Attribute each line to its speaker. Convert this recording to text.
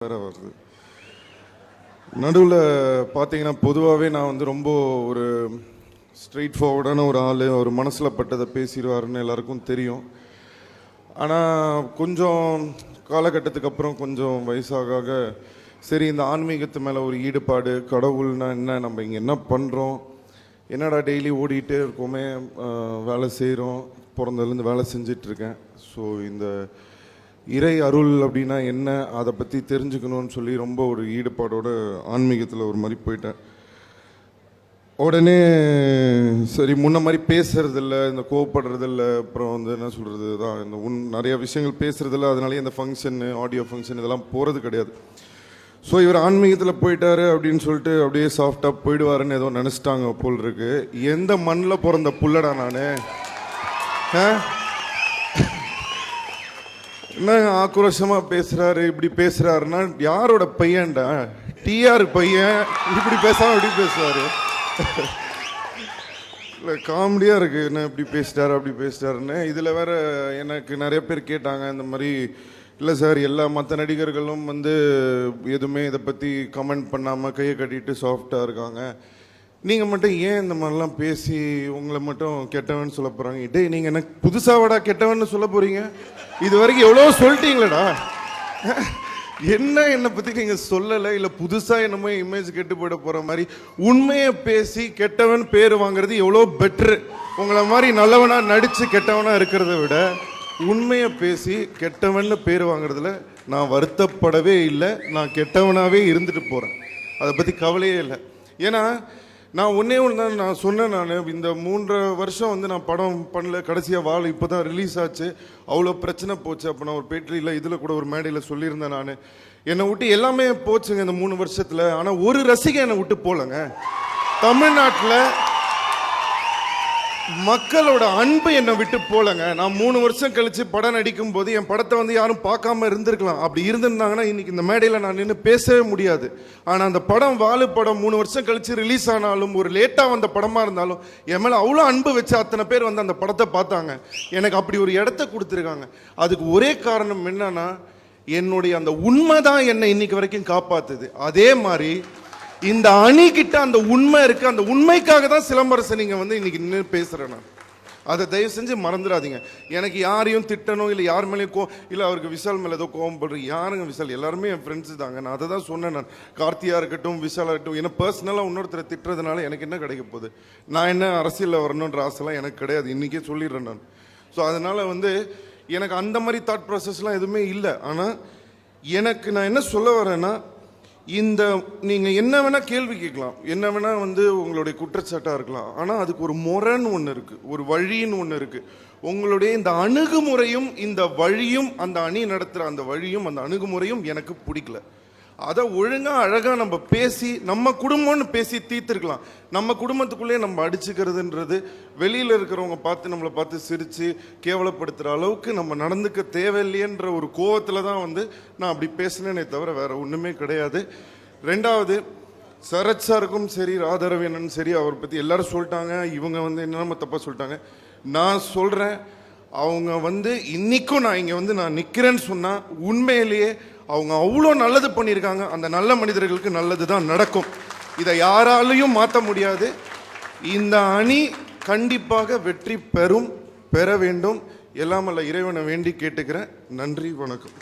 Speaker 1: வேற வருது. நடுவில் பார்த்தீங்கன்னா பொதுவாகவே நான் வந்து ரொம்ப ஒரு ஸ்ட்ரெயிட் ஃபார்வர்டான ஒரு ஆள், ஒரு மனசில் பட்டதை பேசிடுவாருன்னு எல்லாருக்கும் தெரியும். ஆனால் கொஞ்சம் காலகட்டத்துக்கு அப்புறம் கொஞ்சம் வயசாக சரி, இந்த ஆன்மீகத்து மேலே ஒரு ஈடுபாடு, கடவுள்னா என்ன, நம்ம இங்கே என்ன பண்ணுறோம், என்னடா டெய்லி ஓடிட்டே இருக்கோமே, வேலை செய்கிறோம், பிறந்ததுலேருந்து வேலை செஞ்சிட்ருக்கேன். ஸோ இந்த இறை அருள் அப்படின்னா என்ன, அதை பற்றி தெரிஞ்சுக்கணும்னு சொல்லி ரொம்ப ஒரு ஈடுபாடோட ஆன்மீகத்தில் ஒரு மாதிரி போயிட்டேன். உடனே சரி, முன்ன மாதிரி பேசுறதில்ல, இந்த கோவப்படுறதில்ல, அப்புறம் வந்து என்ன சொல்கிறது தான், இந்த நிறைய விஷயங்கள் பேசுறதில்ல. அதனாலே இந்த ஃபங்க்ஷனு, ஆடியோ ஃபங்க்ஷன் இதெல்லாம் போகிறது கிடையாது. ஸோ இவர் ஆன்மீகத்தில் போயிட்டாரு அப்படின்னு சொல்லிட்டு அப்படியே சாஃப்டாக போயிடுவாருன்னு ஏதோ நினச்சிட்டாங்க போல் இருக்கு. எந்த மண்ணில் பிறந்த புள்ளடா நான், என்ன ஆக்ரோஷமாக பேசுகிறாரு, இப்படி பேசுகிறாருன்னா யாரோட பையன்டா, டிஆர் பையன் இப்படி பேசாமல் இப்படி பேசுவார். இல்லை, காமெடியாக இருக்குது, என்ன இப்படி பேசிட்டாரு அப்படி பேசிட்டாருன்னு. இதில் வேற எனக்கு நிறைய பேர் கேட்டாங்க இந்த மாதிரி, இல்லை சார் எல்லா மற்ற நடிகர்களும் வந்து எதுவுமே இதை பற்றி கமெண்ட் பண்ணாமல் கையை கட்டிட்டு சாஃப்டாக இருக்காங்க, நீங்கள் மட்டும் ஏன் இந்த மாதிரிலாம் பேசி உங்களை மட்டும் கெட்டவன் சொல்ல போகிறாங்க? டே, நீங்கள் எனக்கு புதுசாகடா கெட்டவன் சொல்ல போகிறீங்க? இது வரைக்கும் எவ்வளோ சொல்லிட்டீங்களடா, என்ன என்னை பற்றி நீங்கள் சொல்லலை, இல்லை புதுசாக என்னமோ இமேஜ் கெட்டு போயிட போகிற மாதிரி. உண்மையை பேசி கெட்டவன் பேர் வாங்குறது எவ்வளோ பெட்ரு. உங்களை மாதிரி நல்லவனாக நடித்து கெட்டவனாக இருக்கிறத விட உண்மையை பேசி கெட்டவன்னு பேர் வாங்குறதுல நான் வருத்தப்படவே இல்லை. நான் கெட்டவனாகவே இருந்துட்டு போகிறேன், அதை பற்றி கவலையே இல்லை. ஏன்னா நான் ஒன்றே ஒன்று தான் நான் சொன்னேன். நான் இந்த 3.5 வருஷம் வந்து நான் படம் பண்ணல, கடைசியாக வாழை இப்போ தான் ரிலீஸ் ஆச்சு, அவ்வளோ பிரச்சனை போச்சு. அப்போ நான் ஒரு பேட்டியில் இதில் கூட ஒரு மேடையில் சொல்லியிருந்தேன், நான் என்னை விட்டு எல்லாமே போச்சுங்க இந்த 3 வருஷத்தில். ஆனால் ஒரு ரசிகை என்னை விட்டு போகலங்க. தமிழ்நாட்டில் மக்களோட அன்பு என்னை விட்டு போலங்க. நான் 3 வருஷம் கழிச்சு படம் நடிக்கும் போது என் படத்தை வந்து யாரும் பார்க்காம இருந்திருக்கலாம். அப்படி இருந்திருந்தாங்கன்னா இன்னைக்கு இந்த மேடையில் நான் நின்று பேசவே முடியாது. ஆனால் அந்த படம் வாழு படம் 3 வருஷம் கழிச்சு ரிலீஸ் ஆனாலும், ஒரு லேட்டாக வந்த படமாக இருந்தாலும், என் மேலே அவ்வளோ அன்பு வச்சு அத்தனை பேர் வந்து அந்த படத்தை பார்த்தாங்க. எனக்கு அப்படி ஒரு இடத்த கொடுத்துருக்காங்க. அதுக்கு ஒரே காரணம் என்னன்னா, என்னுடைய அந்த உண்மை தான் என்னை இன்னைக்கு வரைக்கும் காப்பாத்துது. அதே மாதிரி இந்த அணிகிட்ட அந்த உண்மை இருக்கு. அந்த உண்மைக்காக தான் சிலம்பரசன் நீங்க வந்து இன்னைக்கு நின்று பேசுறேன். நான் அதை தயவு செஞ்சு மறந்துடாதீங்க. எனக்கு யாரையும் திட்டணும், இல்லை யார் மேலேயும் இல்லை அவருக்கு விஷால் மேலே ஏதோ கோவம் படுறேன். யாருங்க விஷால், எல்லாருமே என் ஃப்ரெண்ட்ஸு தாங்க. நான் அதை தான் சொன்னேன். நான் கார்த்தியாக இருக்கட்டும், விஷாலாக இருக்கட்டும், ஏன்னா பர்சனலாக இன்னொருத்தரை திட்டுறதுனால எனக்கு என்ன கிடைக்க போகுது? நான் என்ன அரசியலில் வரணுன்ற ஆசைலாம் எனக்கு கிடையாது, இன்றைக்கே சொல்லிடுறேன் நான். ஸோ அதனால் வந்து எனக்கு அந்த மாதிரி தாட் ப்ராசஸ்லாம் எதுவுமே இல்லை. ஆனால் எனக்கு நான் என்ன சொல்ல வரேன்னா, இந்த நீங்கள் என்ன வேணால் கேள்வி கேட்கலாம், என்ன வேணால் வந்து உங்களுடைய குற்றச்சாட்டாக இருக்கலாம். ஆனால் அதுக்கு ஒரு முறைன்னு ஒன்று இருக்குது, ஒரு வழின்னு ஒன்று இருக்குது. உங்களுடைய இந்த அணுகுமுறையும் இந்த வழியும், அந்த அணி நடத்துகிற அந்த வழியும் அந்த அணுகுமுறையும் எனக்கு பிடிக்கல. அதை ஒழுங்காக அழகாக நம்ம பேசி, நம்ம குடும்பம்னு பேசி தீர்த்துருக்கலாம். நம்ம குடும்பத்துக்குள்ளேயே நம்ம அடிச்சுக்கிறதுன்றது வெளியில் இருக்கிறவங்க பார்த்து நம்மளை பார்த்து சிரித்து கேவலப்படுத்துகிற அளவுக்கு நம்ம நடந்துக்க தேவையில்லையன்ற ஒரு கோவத்தில் தான் வந்து நான் அப்படி பேசினேனே தவிர வேறு ஒன்றுமே கிடையாது. ரெண்டாவது, சரத் சாருக்கும் சரி, ராதாரவியனும் சரி, அவரை பற்றி எல்லாரும் சொல்லிட்டாங்க. இவங்க வந்து என்னென்ன தப்பாக சொல்லிட்டாங்க. நான் சொல்கிறேன், அவங்க வந்து இன்றைக்கும் நான் இங்கே வந்து நான் நிற்கிறேன்னு சொன்னால் உண்மையிலேயே அவங்க அவ்வளோ நல்லது பண்ணியிருக்காங்க. அந்த நல்ல மனிதர்களுக்கு நல்லது தான் நடக்கும். இதை யாராலையும் மாற்ற முடியாது. இந்த அணி கண்டிப்பாக வெற்றி பெற வேண்டும். எல்லாமல்ல இறைவனை வேண்டி கேட்டுக்கிறேன். நன்றி, வணக்கம்.